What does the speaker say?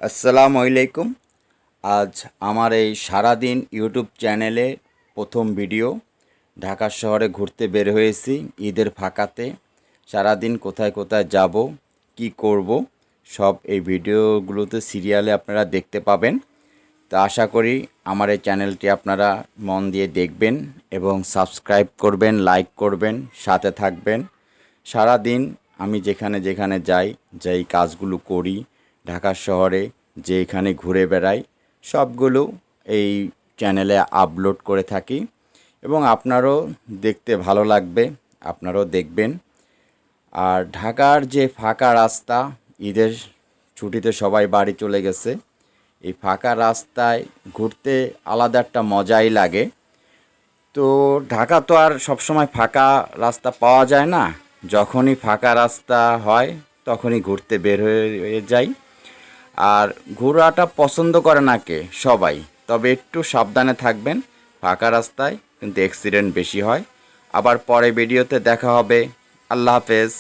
আসসালামু আলাইকুম। আজ আমার এই সারাদিন ইউটিউব চ্যানেলে প্রথম ভিডিও। ঢাকা শহরে ঘুরতে বের হয়েছি ঈদের ফাঁকাতে। সারাদিন কোথায় কোথায় যাব, কি করব, সব এই ভিডিওগুলোতে সিরিয়ালে আপনারা দেখতে পাবেন। তো আশা করি আমার এই চ্যানেলটি আপনারা মন দিয়ে দেখবেন এবং সাবস্ক্রাইব করবেন, লাইক করবেন, সাথে থাকবেন। সারাদিন আমি যেখানে যেখানে যাই, যেই কাজগুলো করি ঢাকা শহরে, যেখানে ঘুরে বেড়াই, সবগুলো এই চ্যানেলে আপলোড করে থাকি এবং আপনারও দেখতে ভালো লাগবে, আপনারাও দেখবেন। আর ঢাকার যে ফাঁকা রাস্তা, ঈদের ছুটিতে সবাই বাড়ি চলে গেছে, এই ফাঁকা রাস্তায় ঘুরতে আলাদা একটা মজাই লাগে। তো ঢাকা তো আর সবসময় ফাঁকা রাস্তা পাওয়া যায় না। যখনই ফাঁকা রাস্তা হয় তখনই ঘুরতে বের হয়ে যাই। আর ঘোরাটা পছন্দ করে না কে সবাই, তবে একটু সাবধানে থাকবেন। ফাঁকা রাস্তায় কিন্তু অ্যাক্সিডেন্ট বেশি হয়। আবার পরে ভিডিওতে দেখা হবে। আল্লাহ হাফেজ।